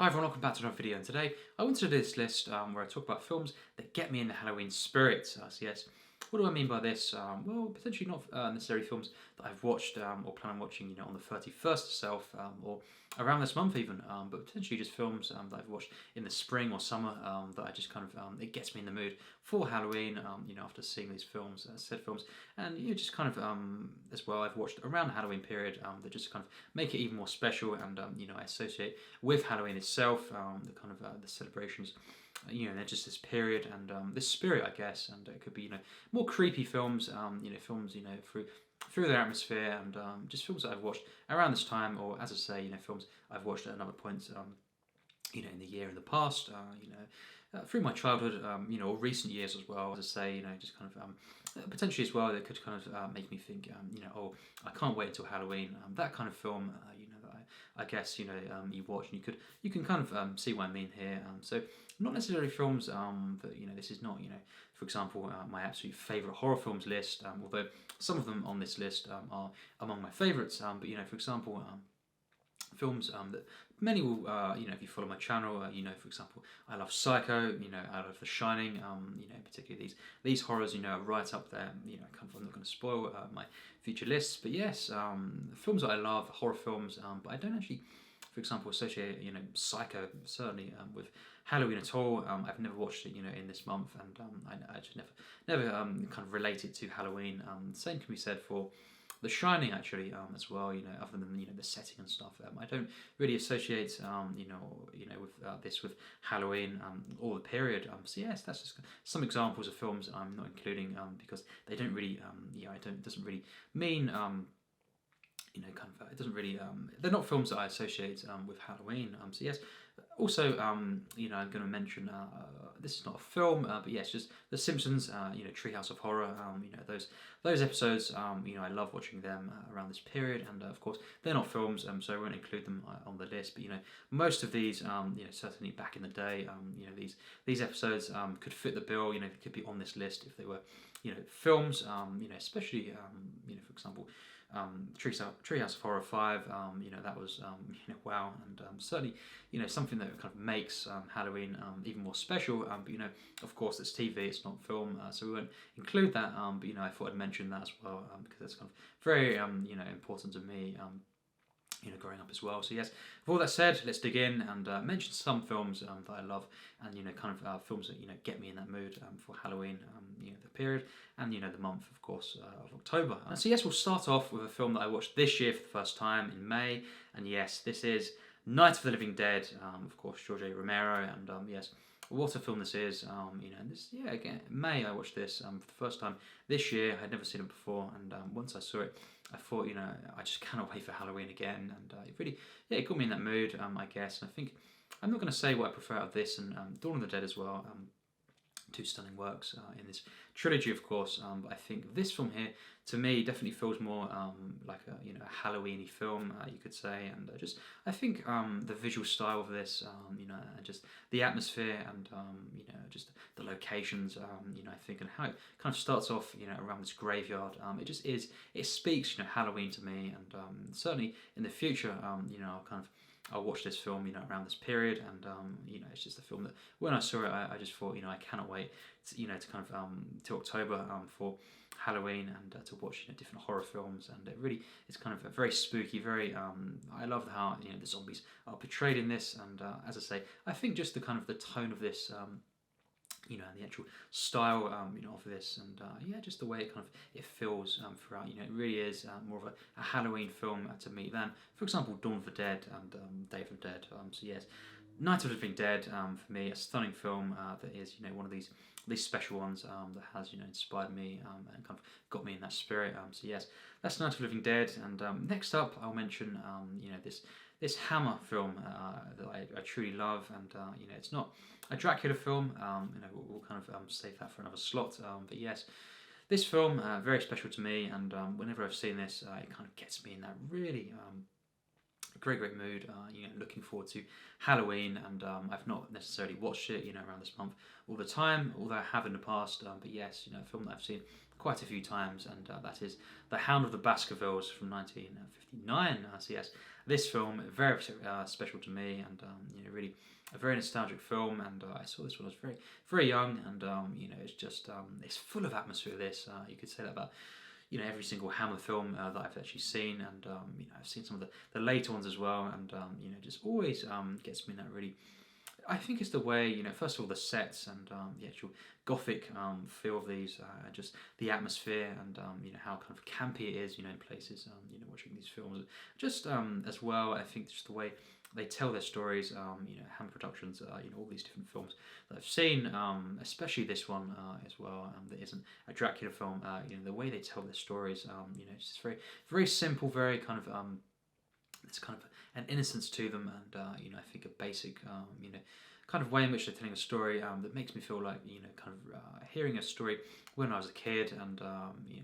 Hi everyone, welcome back to another video, and today I wanted to do this list where I talk about films that get me in the Halloween spirit. So yes, what do I mean by this? Well, potentially not necessarily films that I've watched or plan on watching, on the 31st itself or around this month even, but potentially just films that I've watched in the spring or summer that I just kind of, it gets me in the mood for Halloween, after seeing these films, said films, and just kind of, as well, I've watched around the Halloween period that just kind of make it even more special, and I associate with Halloween itself, the kind of the celebrations, they're just this period and this spirit, I guess, and it could be more creepy films, films through their atmosphere, and just films that I've watched around this time, or as I say, films I've watched at another point, in the year in the past, through my childhood, or recent years as well. As I say, just kind of potentially as well, that could kind of make me think, oh, I can't wait until Halloween. That kind of film, that I guess you watch, and you can kind of see what I mean here. So not necessarily films that this is not for example, my absolute favourite horror films list. Although some of them on this list are among my favourites. But for example. Films that many will, if you follow my channel, for example, I love Psycho, I love The Shining, particularly these horrors, are right up there, I'm not going to spoil my future lists, but yes, films that I love, horror films, but I don't actually, for example, associate, Psycho, certainly, with Halloween at all. I've never watched it, in this month, and I just never kind of relate it to Halloween. Same can be said for The Shining, actually, as well. Other than the setting and stuff, I don't really associate, with this with Halloween or the period. So yes, that's just some examples of films I'm not including because they don't really, it doesn't really mean. It doesn't really. They're not films that I associate with Halloween. So yes. Also, I'm going to mention this is not a film, but yes, just The Simpsons. Treehouse of Horror. Those episodes. I love watching them around this period, and of course they're not films, so I won't include them on the list. But most of these, certainly back in the day, these episodes could fit the bill. They could be on this list if they were, films. Especially, for example. Treehouse of Horror 5, that was, wow, and certainly, something that kind of makes Halloween even more special, but, of course, it's TV, it's not film, so we won't include that, but, I thought I'd mention that as well, because that's kind of very, important to me, growing up as well. So yes, with all that said, let's dig in and mention some films that I love, and kind of films that get me in that mood for Halloween, the period, and the month, of course, of October. So yes, we'll start off with a film that I watched this year for the first time in May, and yes, this is Night of the Living Dead, of course, George A. Romero, and yes, what a film this is, and this, again, May I watched this for the first time this year. I'd never seen it before, and once I saw it, I thought, I just cannot wait for Halloween again, and it really, it got me in that mood, I guess, and I think, I'm not going to say what I prefer out of this and Dawn of the Dead as well, two stunning works in this trilogy, of course, but I think this film here, to me, definitely feels more like a Halloween-y film, you could say, and I think the visual style of this, and just the atmosphere, and just the locations, I think, and how it kind of starts off, around this graveyard, it speaks, Halloween to me, and certainly in the future, I'll watch this film, around this period, and it's just a film that when I saw it, I just thought, I cannot wait, to kind of to October for Halloween, and to watch different horror films, and it really is kind of a very spooky, very I love how the zombies are portrayed in this, and as I say, I think just the kind of the tone of this. And the actual style, of this, and just the way it kind of it feels throughout. It really is more of a Halloween film to me than, for example, Dawn of the Dead and Day of the Dead. So yes, Night of the Living Dead for me, a stunning film that is one of these special ones that has inspired me and kind of got me in that spirit. So yes, that's Night of the Living Dead, and next up I'll mention this Hammer film that I truly love, and it's not a Dracula film. We'll kind of save that for another slot. But yes, this film very special to me, and whenever I've seen this, it kind of gets me in that really great mood. Looking forward to Halloween, and I've not necessarily watched it, around this month all the time, although I have in the past. But yes, a film that I've seen quite a few times, and that is The Hound of the Baskervilles from 1959. So yes, this film very special to me, and really a very nostalgic film. And I saw this when I was very young, and it's just it's full of atmosphere. This you could say that about every single Hammer film that I've actually seen, and I've seen some of the later ones as well, and just always gets me in that really. I think it's the way, first of all, the sets and the actual gothic feel of these, just the atmosphere, and how kind of campy it is, in places, watching these films. Just as well, I think just the way they tell their stories, Hammer Productions, all these different films that I've seen, especially this one as well, that isn't a Dracula film. The way they tell their stories, it's just very simple, very kind of it's kind of an innocence to them, and I think a basic kind of way in which they're telling a story that makes me feel like kind of hearing a story when I was a kid, and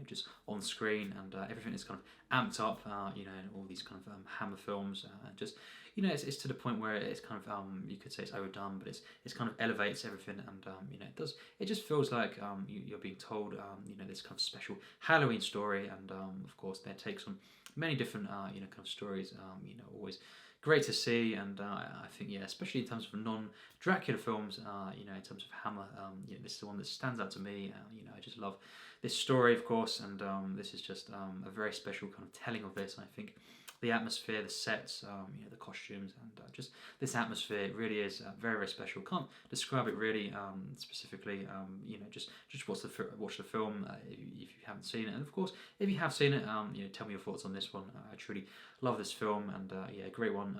just on screen, and everything is kind of amped up, in all these kind of Hammer films, and just it's to the point where it's kind of you could say it's overdone, but it's kind of elevates everything, and it just feels like you're being told this kind of special Halloween story, and of course their takes on many different kind of stories, always great to see, and I think especially in terms of non-Dracula films, in terms of Hammer, this is the one that stands out to me. I just love this story, of course, and this is just a very special kind of telling of this. I think the atmosphere, the sets, the costumes, and just this atmosphere, it really is very special. Can't describe it really specifically. Just watch the film if you haven't seen it, and of course, if you have seen it, tell me your thoughts on this one. I truly love this film, and a great one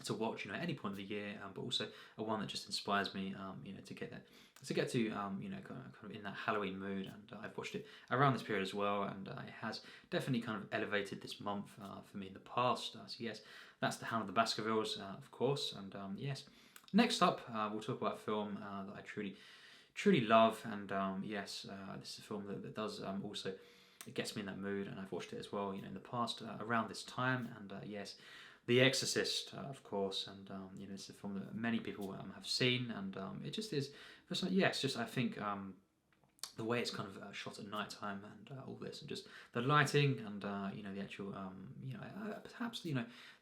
to watch, at any point of the year, but also a one that just inspires me, to get to kind of in that Halloween mood. And I've watched it around this period as well, and it has definitely kind of elevated this month for me in the past. So yes, that's The Hound of the Baskervilles, of course. And yes, next up, we'll talk about a film that I truly love, and yes, this is a film that does also, it gets me in that mood, and I've watched it as well, in the past around this time, and yes, The Exorcist, of course, and it's a film that many people have seen, and it just is. Yes, just I think the way it's kind of shot at night time, and all this, and just the lighting, and the actual perhaps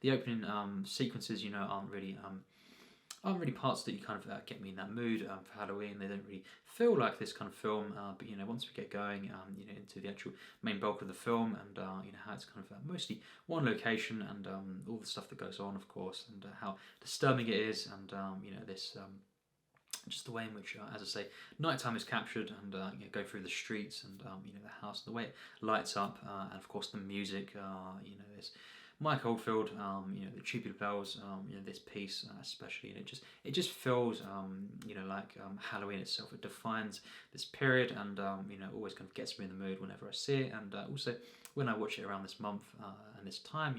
the opening sequences aren't really parts that you kind of get me in that mood for Halloween. They don't really feel like this kind of film, but once we get going into the actual main bulk of the film, and how it's kind of mostly one location, and all the stuff that goes on, of course, and how disturbing it is, and this just the way in which, as I say, nighttime is captured, and go through the streets, and the house, the way it lights up, and of course the music, this Mike Oldfield, the Tubular Bells, this piece especially, and it just feels, like Halloween itself. It defines this period, and always kind of gets me in the mood whenever I see it, and also when I watch it around this month and this time,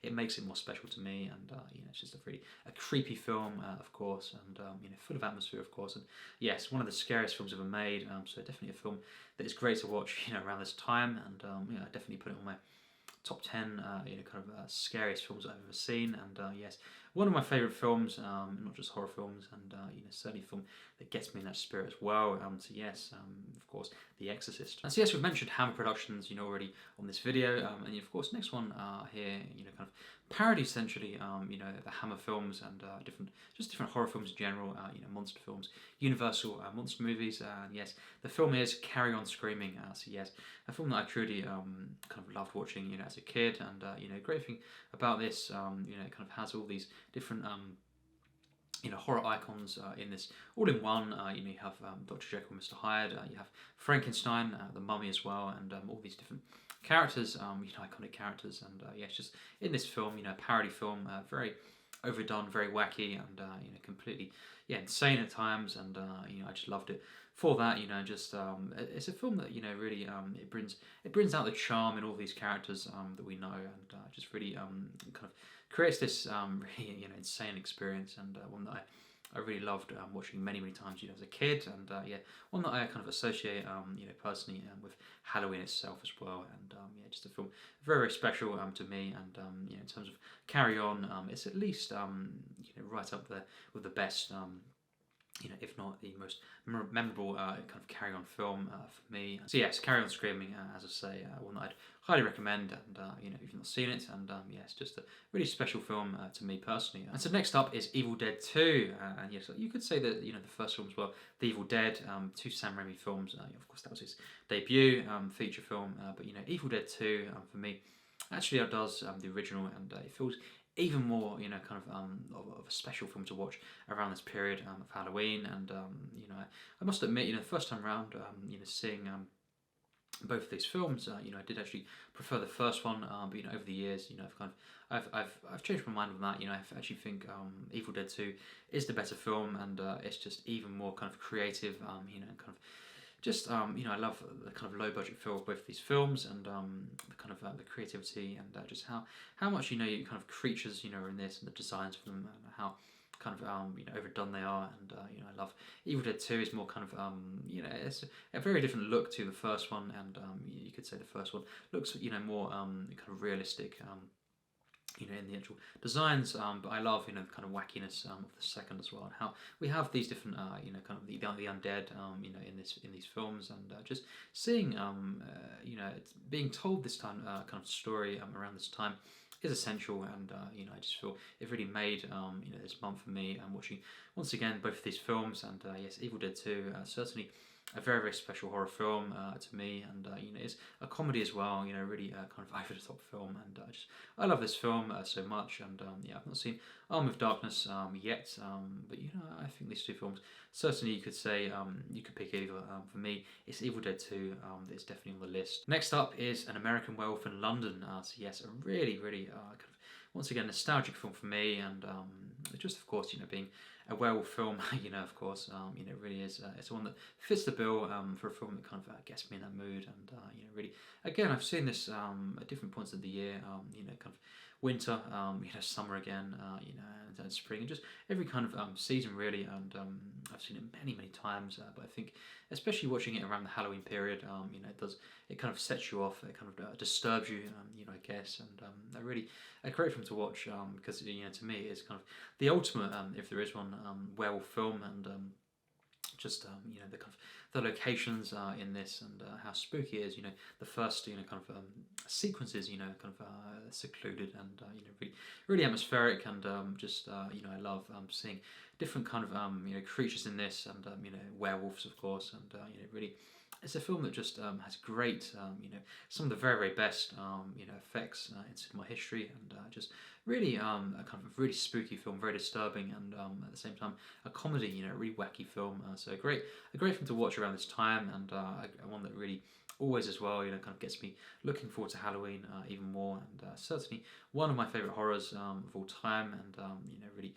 it makes it more special to me, and it's just a creepy film, of course, and full of atmosphere, of course, and yes, one of the scariest films ever made. So definitely a film that is great to watch, around this time, and I definitely put it on my top 10 kind of scariest films I've ever seen, and yes, one of my favourite films, not just horror films, and certainly a film that gets me in that spirit as well. So yes, of course, The Exorcist. And so yes, we've mentioned Hammer Productions, already on this video, and of course, next one here, kind of parody essentially, the Hammer films, and different horror films in general, monster films, Universal monster movies, and yes, the film is Carry On Screaming. So yes, a film that I truly kind of loved watching, as a kid, and great thing about this, it kind of has all these different horror icons in this, all in one. You have Dr. Jekyll, Mr. Hyde, you have Frankenstein, the Mummy as well, and all these different characters, iconic characters, and yes, just in this film, parody film, very overdone, very wacky, and completely insane at times, and I just loved it for that. Just it's a film that really it brings out the charm in all these characters that we know, and just really kind of creates this really insane experience, and one that I really loved watching many times as a kid, and one that I kind of associate personally with Halloween itself as well, and just a film very special to me, and in terms of Carry On, it's at least right up there with the best if not the most memorable kind of Carry On film for me. So yes, Carry On Screaming, as I say, one that I'd highly recommend, and if you've not seen it, and yeah, it's just a really special film to me personally. And so next up is Evil Dead 2, and yes, you could say that the first films were The Evil Dead, two Sam Raimi films. Of course, that was his debut feature film, but Evil Dead 2 for me actually outdoes the original, and it feels even more, kind of a special film to watch around this period of Halloween. And I must admit, the first time around, seeing both of these films, I did actually prefer the first one, but over the years, I've changed my mind on that. I actually think Evil Dead 2 is the better film, and it's just even more kind of creative, and kind of just I love the kind of low budget feel of both of these films, and the kind of the creativity, and just how much you kind of creatures are in this, and the designs for them, and how kind of overdone they are. And I love Evil Dead 2 is more kind of it's a very different look to the first one, and you could say the first one looks more kind of realistic. In the actual designs, but I love the kind of wackiness of the second as well, and how we have these different kind of the undead in these films, and just seeing it's being told this time kind of story around this time is essential, and I just feel it really made this month for me, watching once again both of these films, and yes, Evil Dead 2 certainly a very, very special horror film to me, and it's a comedy as well. Really kind of over the top film, and I love this film so much. And yeah, I've not seen Arm of Darkness yet, but I think these two films certainly you could say you could pick either. For me, it's Evil Dead 2 that's definitely on the list. Next up is An American Werewolf in London. So yes, a really, really kind of once again nostalgic film for me, and just of course being a werewolf film, of course, it really is. It's one that fits the bill for a film that kind of gets me in that mood, and really, again, I've seen this at different points of the year. Kind of winter, summer again, and spring, and just every kind of season really. And I've seen it many, many times. But I think, especially watching it around the Halloween period, it kind of sets you off. It kind of disturbs you, I guess, and really a great film to watch because to me it's kind of the ultimate, if there is one, werewolf film, and just the kind of the locations in this, and how spooky it is. The first kind of sequences, kind of secluded, and really, really atmospheric, and just I love seeing different kind of creatures in this, and werewolves of course, and really. It's a film that just has great, some of the very, very best, effects in cinema history, and just really a kind of really spooky film, very disturbing, and at the same time a comedy, really wacky film. So a great film to watch around this time, and one that really always as well, kind of gets me looking forward to Halloween even more, and certainly one of my favourite horrors of all time, and really.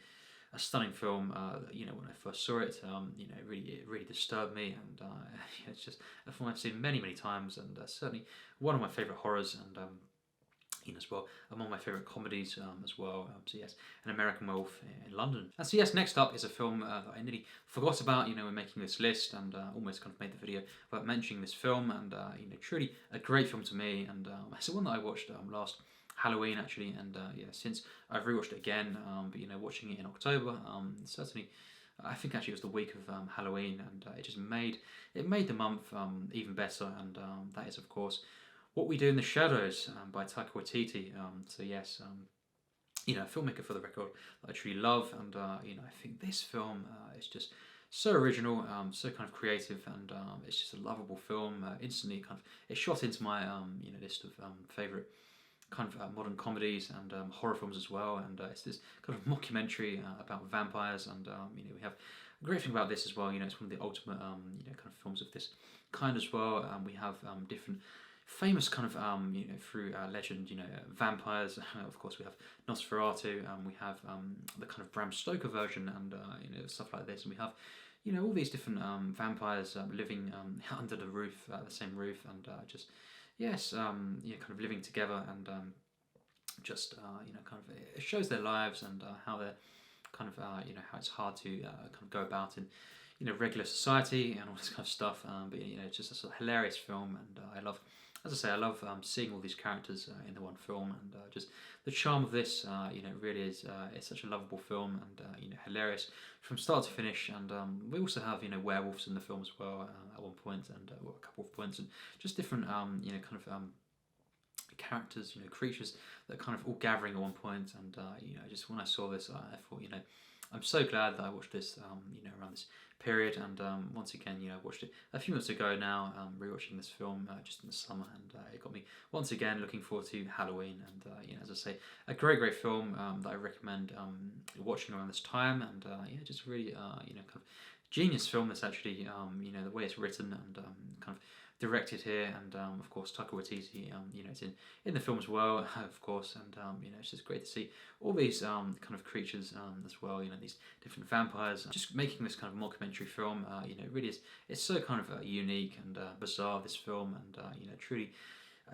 A stunning film. When I first saw it, it really disturbed me, and it's just a film I've seen many, many times, and certainly one of my favourite horrors, and as well, among my favourite comedies as well. So yes, An American Werewolf in London. And so yes, next up is a film that I nearly forgot about, when making this list, and almost kind of made the video about mentioning this film, and truly a great film to me, and it's the one that I watched last Halloween actually, and yeah, since I've rewatched it again, but watching it in October, certainly I think actually it was the week of Halloween, and it just made the month even better, and that is of course What We Do in the Shadows by Taika Waititi. So yes, a filmmaker for the record that I truly love, and I think this film is just so original, so kind of creative, and it's just a lovable film. Instantly, kind of, it's shot into my list of favorite kind of modern comedies and horror films as well, and it's this kind of mockumentary about vampires, and we have a great thing about this as well. It's one of the ultimate kind of films of this kind as well. We have different famous kind of through legend, vampires. Of course, we have Nosferatu. We have the kind of Bram Stoker version, and stuff like this, and we have all these different vampires living under the roof, the same roof, and just. Yes, kind of living together, and just kind of it shows their lives, and how they're kind of how it's hard to kind of go about in regular society and all this kind of stuff. But it's just a sort of hilarious film, and I love as I say, I love seeing all these characters in the one film, and just the charm of this, really is it's such a lovable film, and hilarious from start to finish. And we also have werewolves in the film as well at one point, and well, a couple of points, and just different kind of characters, creatures that kind of all gathering at one point. And just when I saw this, I thought, I'm so glad that I watched this, around this period. And once again, I watched it a few months ago now, rewatching this film just in the summer, and it got me once again looking forward to Halloween. And as I say, a great film that I recommend watching around this time. And just really, kind of genius film. That's actually, the way it's written and kind of directed here, and of course Taika Waititi, it's in the film as well, of course. And it's just great to see all these kind of creatures as well, these different vampires, just making this kind of mockumentary film. It really is, it's so kind of unique and bizarre, this film, and truly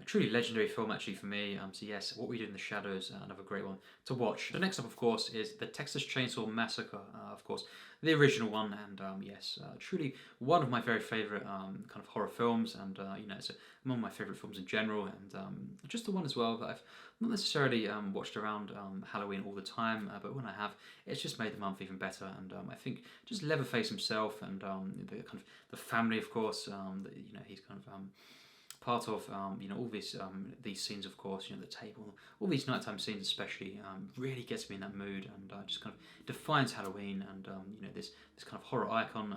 a truly legendary film actually for me. So yes, What We Do in the Shadows, another great one to watch. The next up, of course, is the Texas Chainsaw Massacre, of course, the original one. And yes, truly one of my very favourite kind of horror films, and it's one of my favourite films in general, and just the one as well that I've not necessarily watched around Halloween all the time, but when I have, it's just made the month even better. And I think just Leatherface himself, and the kind of the family, of course, that he's kind of part of, all these scenes, of course, the table, all these nighttime scenes especially, really gets me in that mood, and just kind of defines Halloween. And this kind of horror icon,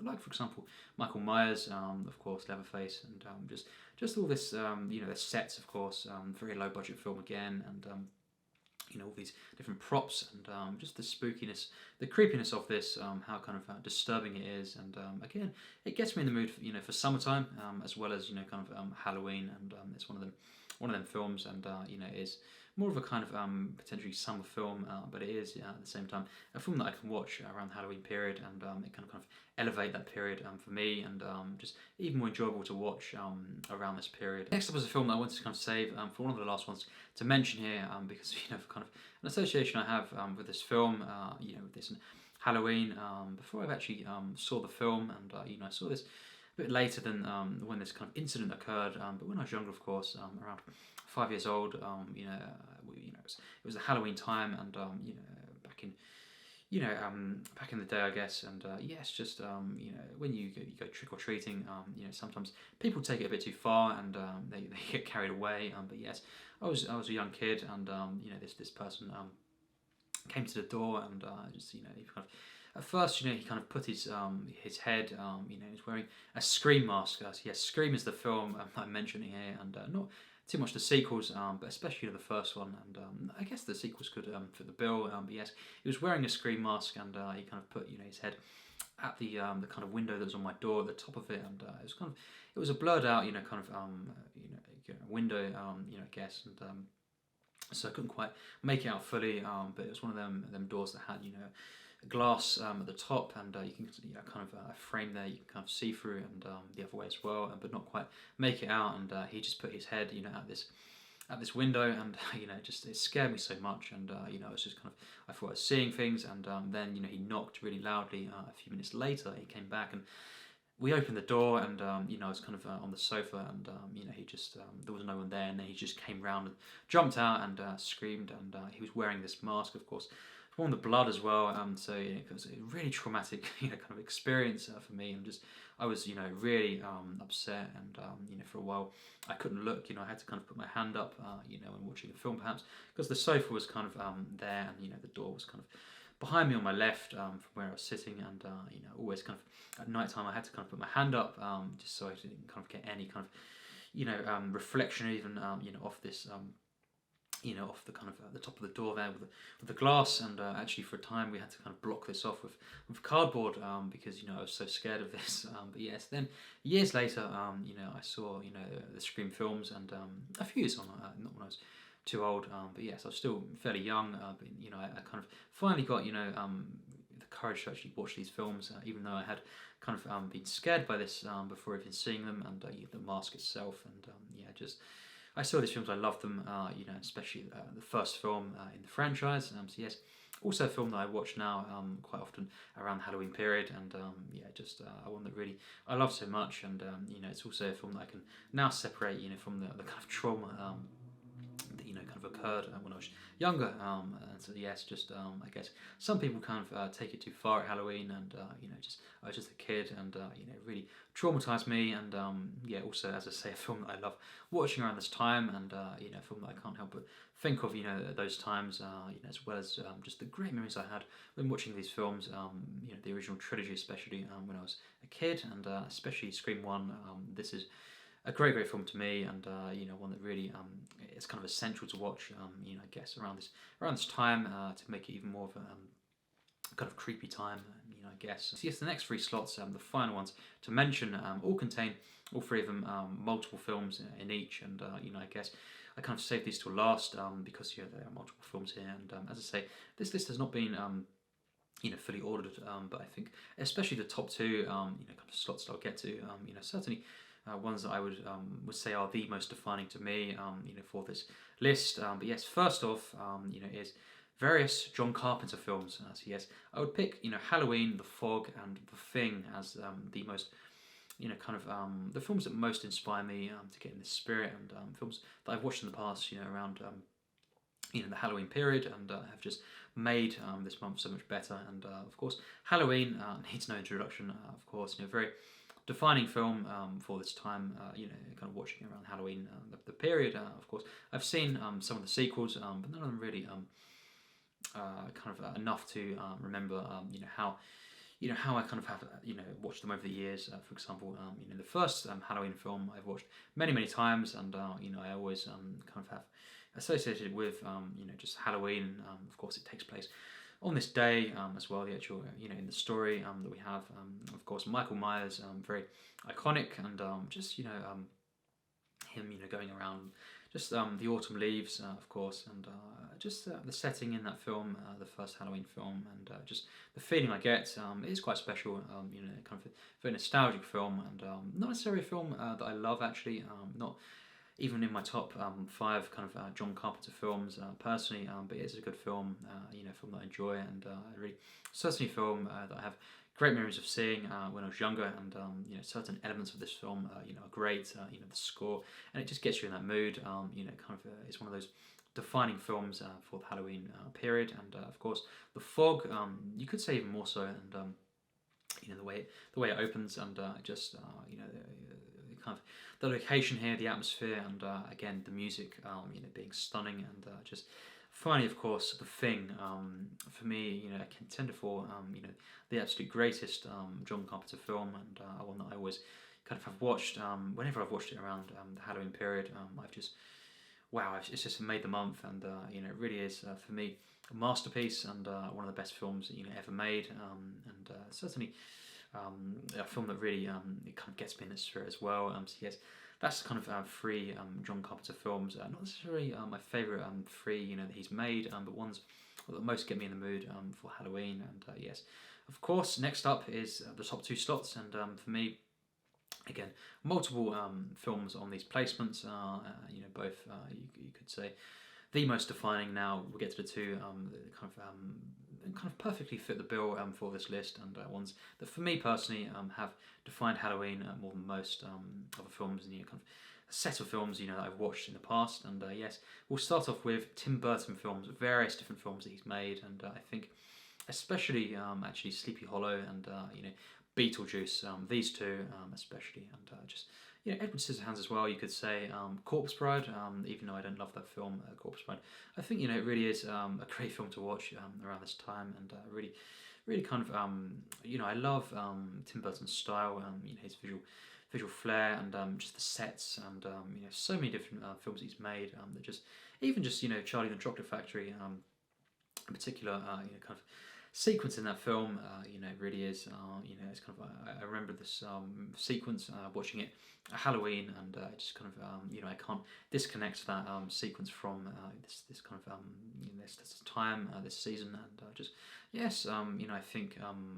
like for example Michael Myers, of course Leatherface, and just all this, the sets, of course, very low budget film again, and all these different props, and just the spookiness, the creepiness of this, how kind of disturbing it is. And again, it gets me in the mood for summertime, as well as kind of Halloween. And it's one of them films, and it is more of a kind of potentially summer film, but it is at the same time a film that I can watch around the Halloween period, and it can kind of elevate that period for me, and just even more enjoyable to watch around this period. Next up is a film that I wanted to kind of save for one of the last ones to mention here, because for kind of an association I have with this film, with this Halloween, before I've actually saw the film, and I saw this a bit later than when this kind of incident occurred, but when I was younger, of course, around 5 years old, it was the Halloween time, and back in back in the day, I guess. And yes, just when you go trick or treating, sometimes people take it a bit too far, and they get carried away. But yes, I was a young kid, and this person came to the door, and just he kind of. At first, he kind of put his head, he was wearing a Scream mask. So yes, Scream is the film I'm mentioning here, and not too much the sequels, but especially the first one. And I guess the sequels could fit the bill. But yes, he was wearing a Scream mask, and he kind of put his head at the kind of window that was on my door at the top of it, and it was a blurred out kind of window, I guess, and so I couldn't quite make it out fully, but it was one of them doors that had glass at the top, and you can kind of a frame there you can kind of see through, and the other way as well, but not quite make it out. And he just put his head at this window, and it scared me so much. And I was just kind of, I thought I was seeing things, and then he knocked really loudly. A few minutes later he came back, and we opened the door, and I was kind of on the sofa, and he just there was no one there, and then he just came round and jumped out and screamed, and he was wearing this mask, of course, from the blood as well. So it was a really traumatic kind of experience for me, and just I was really upset, and for a while I couldn't look. I had to kind of put my hand up, when watching a film, perhaps because the sofa was kind of there, and the door was kind of behind me on my left, from where I was sitting. And always kind of at night time I had to kind of put my hand up, just so I didn't kind of get any kind of reflection even off this off the kind of the top of the door there with the glass. And actually for a time we had to kind of block this off with cardboard, because I was so scared of this. But yes, then years later, I saw the Scream films, and a few years on, not when I was too old, but yes, I was still fairly young. But I kind of finally got the courage to actually watch these films, even though I had kind of been scared by this before even seeing them, and the mask itself, and I saw these films, I loved them, especially the first film in the franchise. So yes, Also a film that I watch now quite often around the Halloween period, and yeah, just one that really I love so much, and you know, it's also a film that I can now separate, you know, from the kind of trauma that, you know, kind of occurred when I was younger, and so yes, just I guess some people kind of take it too far at Halloween, and you know, just I was just a kid, and you know, it really traumatized me, and yeah, also as I say, a film that I love watching around this time, and you know, a film that I can't help but think of, you know, those times, you know, as well as just the great memories I had when watching these films, you know, the original trilogy, especially when I was a kid, and especially Scream One. This is a great film to me, and you know, one that really is kind of essential to watch. You know, I guess around this time to make it even more of a kind of creepy time. You know, I guess. So yes, the next three slots, the final ones to mention, all contain all three of them multiple films in each, and you know, I guess I kind of saved these till last because you know, there are multiple films here, and as I say, this list has not been you know, fully ordered, but I think especially the top two, you know, kind of slots that I'll get to, you know, certainly ones that I would say are the most defining to me, you know, for this list. But yes, first off, you know, is various John Carpenter films. So yes, I would pick, you know, Halloween, The Fog, and The Thing as the most, you know, kind of the films that most inspire me to get in this spirit, and films that I've watched in the past, you know, around you know, the Halloween period, and have just made this month so much better. And of course, Halloween needs no introduction. Of course, you know, very defining film for this time. You know, kind of watching around Halloween, the period. Of course, I've seen some of the sequels, but none of them really kind of enough to remember. You know how I kind of have you know watched them over the years. For example, you know, the first Halloween film I've watched many times, and you know, I always kind of have associated with you know, just Halloween. Of course, it takes place on this day as well. The actual you know, in the story that we have, of course, Michael Myers, very iconic, and just you know, him you know, going around just the autumn leaves, of course, and just the setting in that film, the first Halloween film, and just the feeling I get is quite special. You know, kind of a very nostalgic film, and not necessarily a film that I love actually. Not even in my top five kind of John Carpenter films personally, but it is a good film. You know, film that I enjoy, and really certainly a film that I have great memories of seeing when I was younger, and you know, certain elements of this film you know, are great. You know, the score, and it just gets you in that mood. You know, kind of it's one of those defining films for the Halloween period, and of course, The Fog. You could say even more so, and you know, the way it opens, and just you know, kind of the location here, the atmosphere, and again the music, you know, being stunning, and just finally, of course, The Thing. For me, you know, a contender for you know, the absolute greatest John Carpenter film, and one that I always kind of have watched whenever I've watched it around the Halloween period. I've just wow, it's just made the month, and you know, it really is for me a masterpiece, and one of the best films that you know, ever made, and certainly a film that really it kind of gets me in the spirit as well. So yes, that's kind of three John Carpenter films. Not necessarily my favourite three, you know, that he's made, but ones that most get me in the mood for Halloween. And yes, of course, next up is the top two slots, and for me, again, multiple films on these placements. You know, both you could say the most defining. Now we'll get to the two that kind of perfectly fit the bill for this list, and ones that for me personally have defined Halloween more than most other films, and you know, kind of a set of films you know, that I've watched in the past. And yes, we'll start off with Tim Burton films, various different films that he's made, and I think especially actually Sleepy Hollow, and you know, Beetlejuice, these two especially, and just you know, Edward Scissorhands as well, you could say. Corpse Bride, even though I don't love that film, Corpse Bride, I think you know, it really is a great film to watch around this time, and really kind of you know, I love Tim Burton's style, you know, his visual flair, and just the sets, and you know, so many different films he's made that just even just you know, Charlie and the Chocolate Factory in particular, you know, kind of sequence in that film, you know, really is, you know, it's kind of, I remember this sequence, watching it at Halloween, and just kind of, you know, I can't disconnect that sequence from this kind of, you know, this time, this season, and just, yes, you know, I think,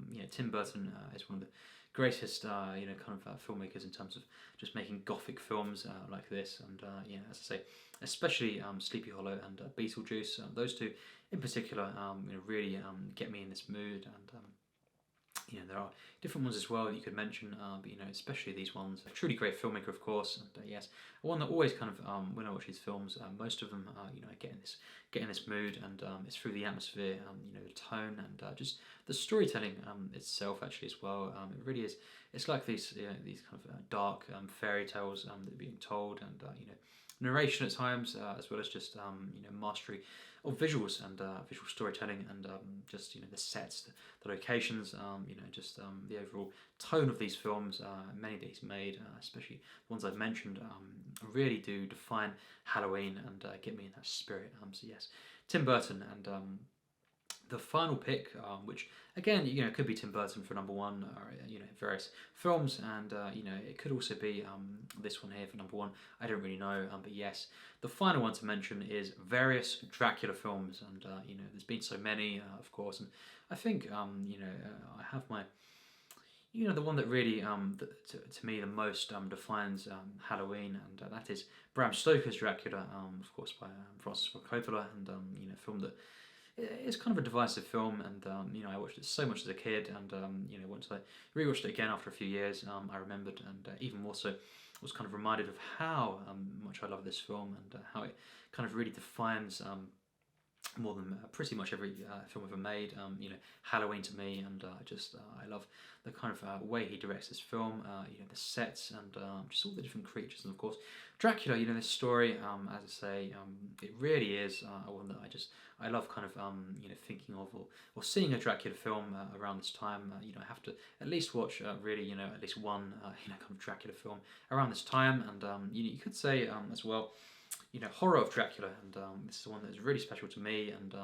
you know, Tim Burton is one of the greatest kind of filmmakers in terms of just making gothic films like this. And as I say, especially Sleepy Hollow and Beetlejuice, those two in particular, really get me in this mood. And there are different ones as well that you could mention, but especially these ones. A truly great filmmaker, of course, and yes, one that always kind of when I watch these films, most of them, get in this mood, and it's through the atmosphere, the tone, and just the storytelling itself, actually, as well. It really is. It's like these kind of dark fairy tales that are being told, and narration at times, as well as just mastery of visuals and visual storytelling, and just the sets, the locations, the overall tone of these films. Many that he's made, especially the ones I've mentioned, really do define Halloween and get me in that spirit. So yes, Tim Burton. And the final pick, which again, could be Tim Burton for number one, or various films, and it could also be this one here for number one. I don't really know, but yes, the final one to mention is various Dracula films, and there's been so many, of course, and I think I have my. The one that really, to me, the most defines Halloween, and that is Bram Stoker's Dracula, of course, by Francis Ford Coppola, and a film that it's kind of a divisive film, and I watched it so much as a kid, and once I rewatched it again after a few years, I remembered, and even more so, was kind of reminded of how much I love this film, and how it kind of really defines more than pretty much every film ever made. Halloween to me, and I love the kind of way he directs this film. The sets, and just all the different creatures, and of course Dracula. This story, as I say, it really is one that I love kind of thinking of, or seeing a Dracula film around this time. I have to at least watch really at least one kind of Dracula film around this time, and you could say as well. Horror of Dracula, and this is one that is really special to me, and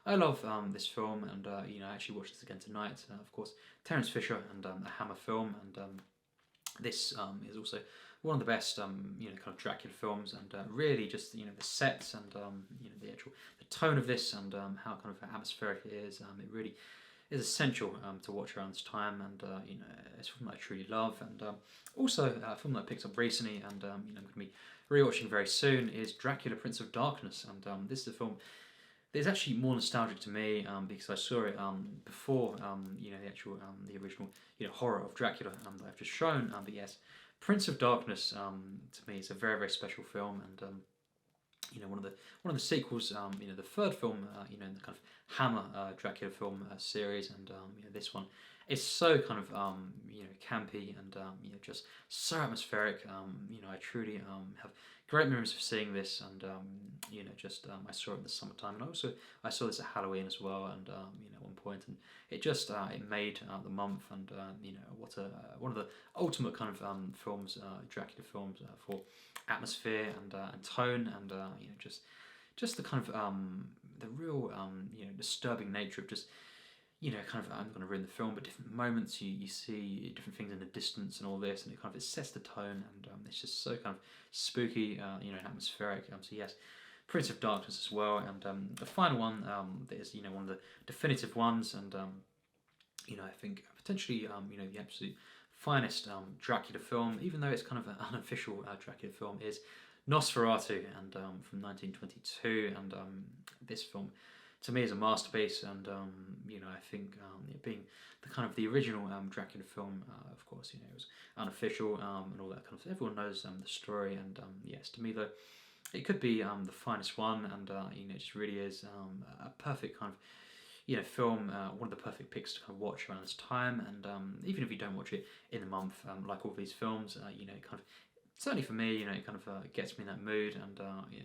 I love this film, and I actually watched this again tonight. Of course, Terence Fisher, and a Hammer film, and this is also one of the best kind of Dracula films, and really just the sets, and the tone of this, and how kind of atmospheric it is. It really is essential to watch around this time, and it's a film that I truly love, and also a film that I picked up recently, and I'm going to be rewatching very soon, is Dracula Prince of Darkness, and this is a film that is actually more nostalgic to me, because I saw it before the original horror of Dracula that I've just shown. But yes, Prince of Darkness to me is a very, very special film, and one of the sequels, the third film, in the kind of Hammer Dracula film series, and this one is so kind of campy, and just so atmospheric. I truly have great memories of seeing this, and I saw it in the summertime, and also I saw this at Halloween as well, and at one point, and it just it made the month, and what one of the ultimate kind of films, Dracula films, for atmosphere, and tone, and just the kind of the real disturbing nature of just kind of, I'm not going to ruin the film, but different moments you see different things in the distance and all this, and it sets the tone, and it's just so kind of spooky, atmospheric. So yes, Prince of Darkness as well, and the final one that is one of the definitive ones, and I think potentially the absolute finest Dracula film, even though it's kind of an unofficial Dracula film, is Nosferatu, and from 1922, and this film to me is a masterpiece, and I think it being the kind of the original Dracula film, of course, it was unofficial, and all that kind of stuff. Everyone knows the story, and yes, to me though, it could be the finest one, and it just really is a perfect kind of film, one of the perfect picks to kind of watch around this time, and even if you don't watch it in the month, like all these films, kind of. Certainly for me, it kind of gets me in that mood, and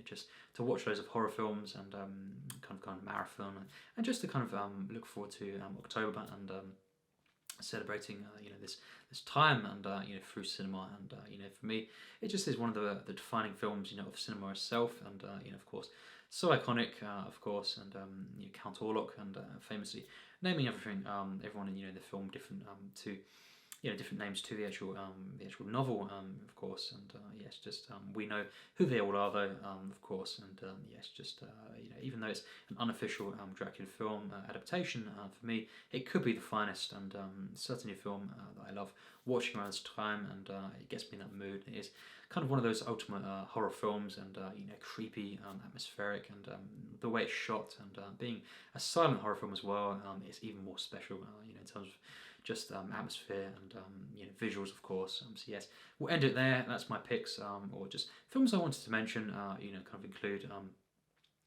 just to watch loads of horror films, and kind of marathon, and just to kind of look forward to October, and celebrating this time, and through cinema, and for me, it just is one of the defining films of cinema itself, and of course so iconic, of course, and Count Orlok, and famously naming everything, everyone in the film different to different names to the actual novel, of course. And yes, just we know who they all are, though, of course. And yes, just even though it's an unofficial Dracula film adaptation, for me, it could be the finest, and certainly a film that I love watching around this time, and it gets me in that mood. It is kind of one of those ultimate horror films, and creepy, atmospheric, and the way it's shot, and being a silent horror film as well, is even more special. In terms of just atmosphere and visuals, of course. So yes, we'll end it there. That's my picks, or just films I wanted to mention. Kind of include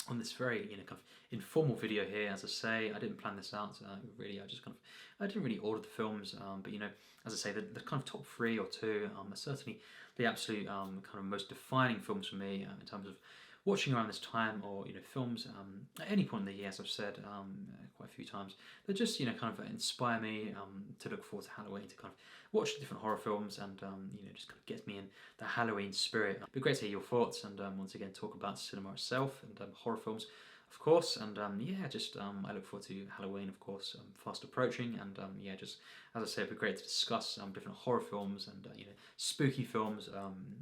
on this very kind of informal video here. As I say, I didn't plan this out. Really, I didn't really order the films. But as I say, the kind of top 3 or 2 are certainly the absolute kind of most defining films for me in terms of watching around this time, or films at any point in the year, as I've said quite a few times, that just kind of inspire me to look forward to Halloween, to kind of watch different horror films, and just kind of get me in the Halloween spirit. It'd be great to hear your thoughts, and once again talk about cinema itself and horror films, of course. And yeah, just I look forward to Halloween, of course, fast approaching, and yeah, just as I say, it'd be great to discuss different horror films and spooky films.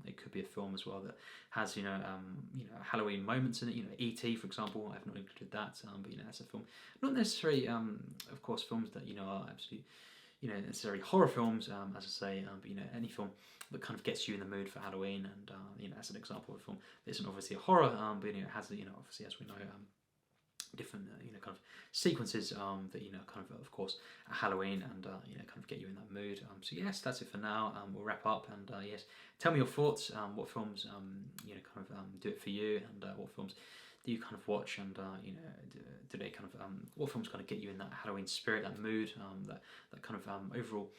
It could be a film as well that has Halloween moments in it. E.T., for example. I've not included that, but that's a film. Not necessarily, of course, films that are absolutely necessarily horror films, as I say, but any film that kind of gets you in the mood for Halloween, and as an example of a film that isn't obviously a horror, but it has obviously, as we know, different kind of sequences that kind of course at Halloween, and kind of get you in that mood. So yes, that's it for now. We'll wrap up, and yes, tell me your thoughts. What films kind of do it for you, and what films do you kind of watch, and do they kind of what films kind of get you in that Halloween spirit, that mood, that kind of overall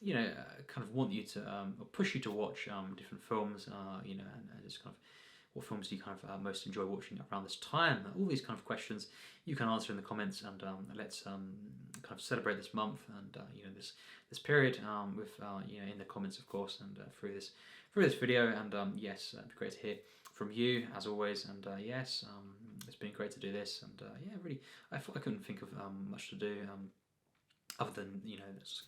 kind of want you to or push you to watch different films, and just kind of what films do you kind of most enjoy watching around this time? All these kind of questions you can answer in the comments, and let's kind of celebrate this month, and this period with in the comments, of course, and through this video. And yes, it'd be great to hear from you as always. And yes, it's been great to do this, and yeah, really, I thought I couldn't think of much to do other than this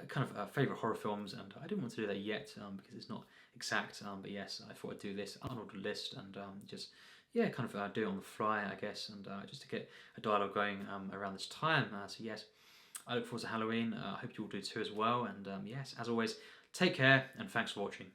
kind of favourite horror films, and I didn't want to do that yet because it's not exact, but yes, I thought I'd do this unordered list, and just yeah, kind of do it on the fly, I guess, and just to get a dialogue going around this time. So yes, I look forward to Halloween. I hope you all do too as well, and yes, as always, take care, and thanks for watching.